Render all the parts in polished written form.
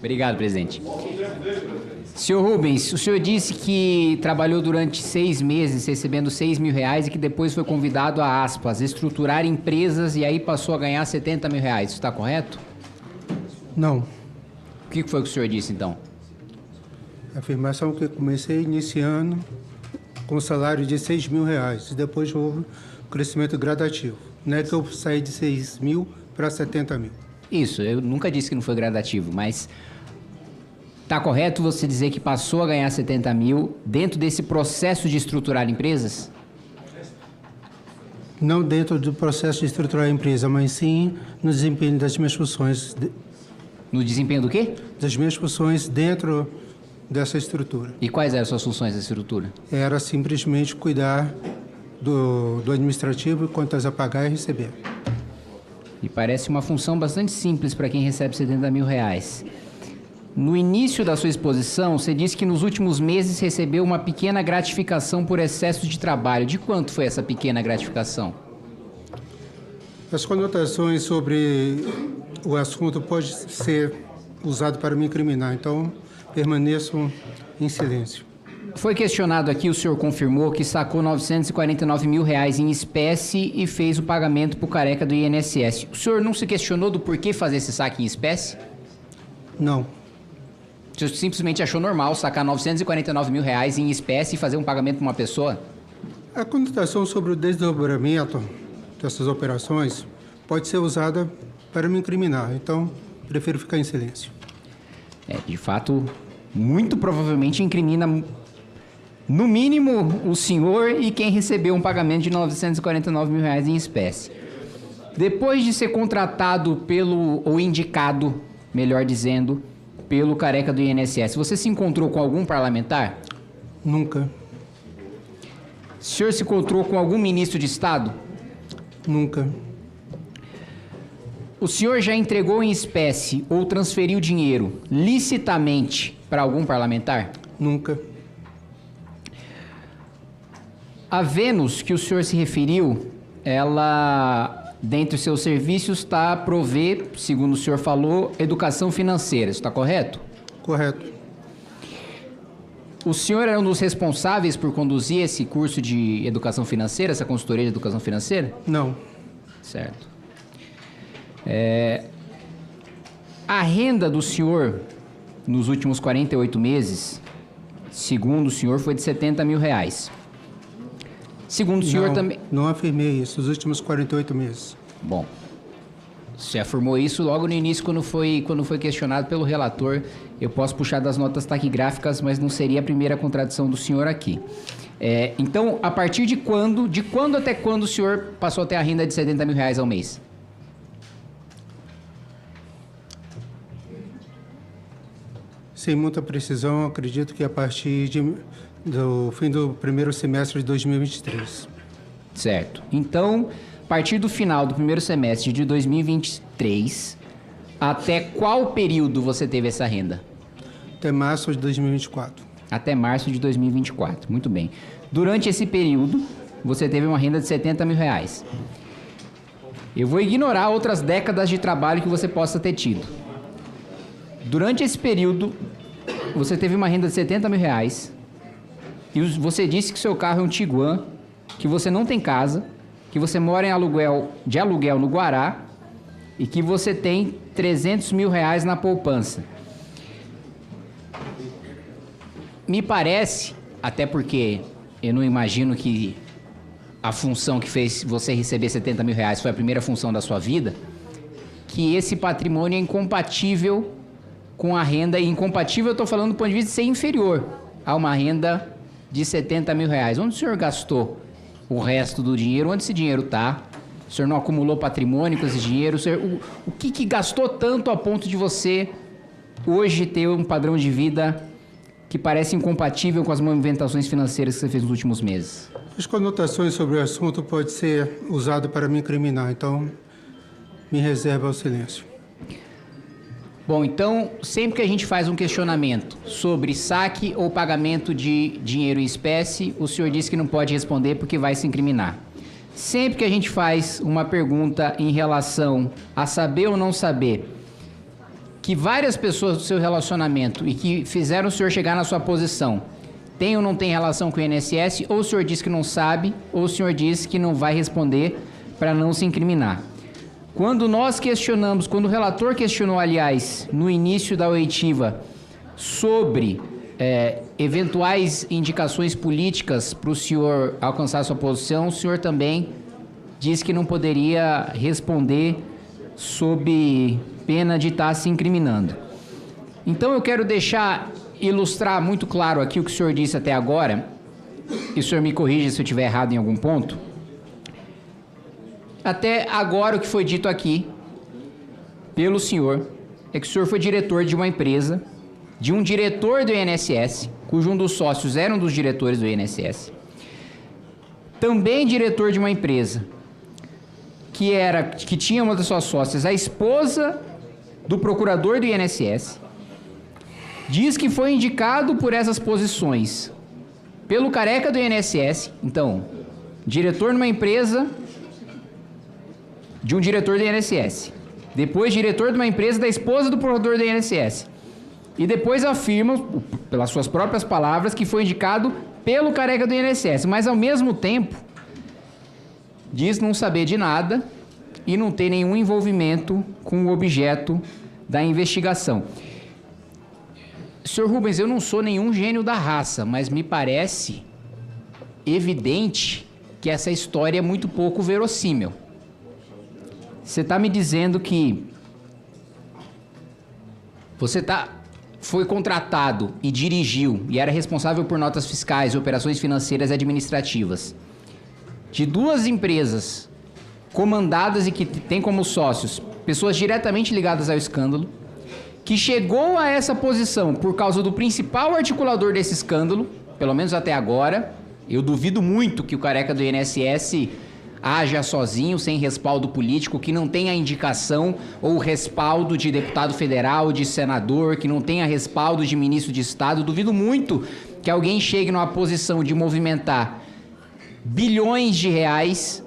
Obrigado, presidente. Senhor Rubens, o senhor disse que trabalhou durante 6 meses recebendo R$6 mil e que depois foi convidado a, aspas, estruturar empresas e aí passou a ganhar R$70 mil. Isso está correto? Não. O que foi que o senhor disse, então? A afirmação que eu comecei iniciando com salário de R$6 mil e depois houve um crescimento gradativo. Não é que eu saí de 6 mil para 70 mil. Isso, eu nunca disse que não foi gradativo, mas está correto você dizer que passou a ganhar 70 mil dentro desse processo de estruturar empresas? Não dentro do processo de estruturar a empresa, mas sim no desempenho das minhas funções. No desempenho do quê? Das minhas funções dentro dessa estrutura. E quais eram as suas funções da estrutura? Era simplesmente cuidar do administrativo, contas a pagar e receber. E parece uma função bastante simples para quem recebe R$70 mil. No início da sua exposição, você disse que nos últimos meses recebeu uma pequena gratificação por excesso de trabalho. De quanto foi essa pequena gratificação? As conotações sobre o assunto podem ser usadas para me incriminar, então permaneço em silêncio. Foi questionado aqui, o senhor confirmou que sacou R$949 mil em espécie e fez o pagamento para o careca do INSS. O senhor não se questionou do porquê fazer esse saque em espécie? Não. O senhor simplesmente achou normal sacar R$949 mil em espécie e fazer um pagamento para uma pessoa? A conotação sobre o desdobramento dessas operações pode ser usada para me incriminar, então prefiro ficar em silêncio. De fato, muito provavelmente incrimina, no mínimo, o senhor e quem recebeu um pagamento de R$949 mil em espécie. Depois de ser contratado ou indicado, melhor dizendo, pelo careca do INSS, você se encontrou com algum parlamentar? Nunca. O senhor se encontrou com algum ministro de Estado? Nunca. O senhor já entregou em espécie ou transferiu dinheiro licitamente para algum parlamentar? Nunca. A Vênus, que o senhor se referiu, ela, dentre os seus serviços, está a prover, segundo o senhor falou, educação financeira. Isso está correto? Correto. O senhor era um dos responsáveis por conduzir esse curso de educação financeira, essa consultoria de educação financeira? Não. Certo. A renda do senhor nos últimos 48 meses, segundo o senhor, foi de R$70 mil. Segundo o senhor também... Não afirmei isso, nos últimos 48 meses. Bom, você afirmou isso logo no início, quando foi questionado pelo relator. Eu posso puxar das notas taquigráficas, mas não seria a primeira contradição do senhor aqui. Então, a partir de quando até quando o senhor passou a ter a renda de R$70 mil ao mês? Sem muita precisão, acredito que a partir do fim do primeiro semestre de 2023. Certo. Então, a partir do final do primeiro semestre de 2023, até qual período você teve essa renda? Até março de 2024. Até março de 2024. Muito bem. Durante esse período, você teve uma renda de R$70 mil. Eu vou ignorar outras décadas de trabalho que você possa ter tido. Durante esse período, você teve uma renda de R$70 mil e você disse que seu carro é um Tiguan, que você não tem casa, que você mora de aluguel no Guará e que você tem R$300 mil na poupança. Me parece, até porque eu não imagino que a função que fez você receber R$70 mil foi a primeira função da sua vida, que esse patrimônio é incompatível com a renda, e incompatível eu estou falando do ponto de vista de ser inferior a uma renda de R$70 mil. Onde o senhor gastou o resto do dinheiro? Onde esse dinheiro está? O senhor não acumulou patrimônio com esse dinheiro? O que gastou tanto a ponto de você hoje ter um padrão de vida que parece incompatível com as movimentações financeiras que você fez nos últimos meses? As conotações sobre o assunto podem ser usadas para me incriminar, então me reservo ao silêncio. Bom, então, sempre que a gente faz um questionamento sobre saque ou pagamento de dinheiro em espécie, o senhor diz que não pode responder porque vai se incriminar. Sempre que a gente faz uma pergunta em relação a saber ou não saber que várias pessoas do seu relacionamento e que fizeram o senhor chegar na sua posição tem ou não tem relação com o INSS, ou o senhor diz que não sabe, ou o senhor diz que não vai responder para não se incriminar. Quando nós questionamos, quando o relator questionou, aliás, no início da oitiva, sobre eventuais indicações políticas para o senhor alcançar a sua posição, o senhor também disse que não poderia responder sob pena de estar se incriminando. Então eu quero ilustrar muito claro aqui o que o senhor disse até agora, e o senhor me corrija se eu estiver errado em algum ponto. Até agora o que foi dito aqui pelo senhor é que o senhor foi diretor de uma empresa, de um diretor do INSS, cujo um dos sócios era um dos diretores do INSS, também diretor de uma empresa que tinha uma das suas sócias, a esposa do procurador do INSS, diz que foi indicado por essas posições pelo careca do INSS, então, diretor numa empresa de um diretor do INSS, depois diretor de uma empresa da esposa do procurador do INSS, e depois afirma, pelas suas próprias palavras, que foi indicado pelo careca do INSS, mas ao mesmo tempo diz não saber de nada e não ter nenhum envolvimento com o objeto da investigação. Sr. Rubens, eu não sou nenhum gênio da raça, mas me parece evidente que essa história é muito pouco verossímil. Você está me dizendo que foi contratado e dirigiu e era responsável por notas fiscais e operações financeiras e administrativas de duas empresas comandadas e que tem como sócios pessoas diretamente ligadas ao escândalo, que chegou a essa posição por causa do principal articulador desse escândalo, pelo menos até agora. Eu duvido muito que o careca do INSS haja sozinho, sem respaldo político, que não tenha indicação ou respaldo de deputado federal, de senador, que não tenha respaldo de ministro de Estado. Duvido muito que alguém chegue numa posição de movimentar bilhões de reais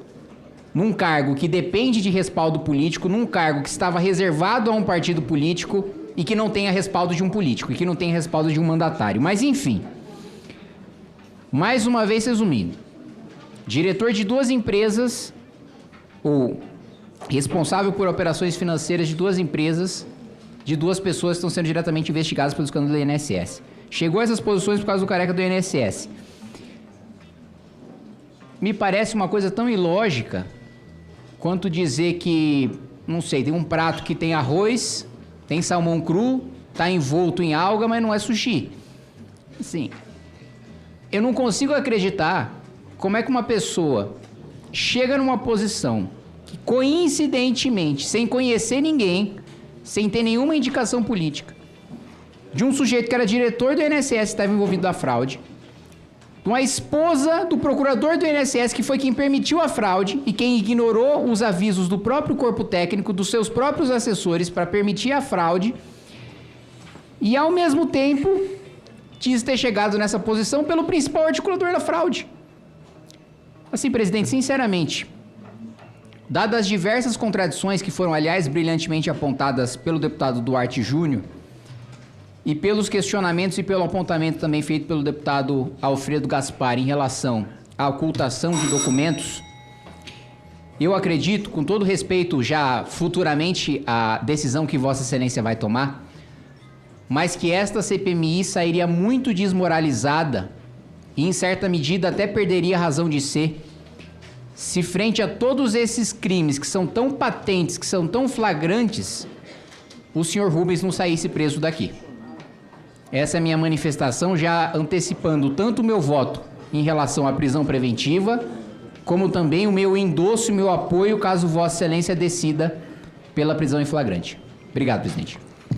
num cargo que depende de respaldo político, num cargo que estava reservado a um partido político e que não tenha respaldo de um político, e que não tenha respaldo de um mandatário. Mas, enfim, mais uma vez resumindo, diretor de duas empresas, ou responsável por operações financeiras de duas empresas, de duas pessoas que estão sendo diretamente investigadas pelo escândalo do INSS. Chegou a essas posições por causa do careca do INSS. Me parece uma coisa tão ilógica quanto dizer que, não sei, tem um prato que tem arroz, tem salmão cru, está envolto em alga, mas não é sushi. Assim, eu não consigo acreditar como é que uma pessoa chega numa posição que, coincidentemente, sem conhecer ninguém, sem ter nenhuma indicação política, de um sujeito que era diretor do INSS e estava envolvido na fraude, de uma esposa do procurador do INSS, que foi quem permitiu a fraude e quem ignorou os avisos do próprio corpo técnico, dos seus próprios assessores para permitir a fraude, e ao mesmo tempo diz ter chegado nessa posição pelo principal articulador da fraude. Assim, presidente, sinceramente, dadas as diversas contradições que foram, aliás, brilhantemente apontadas pelo deputado Duarte Júnior e pelos questionamentos e pelo apontamento também feito pelo deputado Alfredo Gaspar em relação à ocultação de documentos, eu acredito, com todo respeito já futuramente à decisão que Vossa Excelência vai tomar, mas que esta CPMI sairia muito desmoralizada e, em certa medida, até perderia a razão de ser, se frente a todos esses crimes que são tão patentes, que são tão flagrantes, o senhor Rubens não saísse preso daqui. Essa é a minha manifestação, já antecipando tanto o meu voto em relação à prisão preventiva, como também o meu endosso e o meu apoio caso Vossa Excelência decida pela prisão em flagrante. Obrigado, presidente.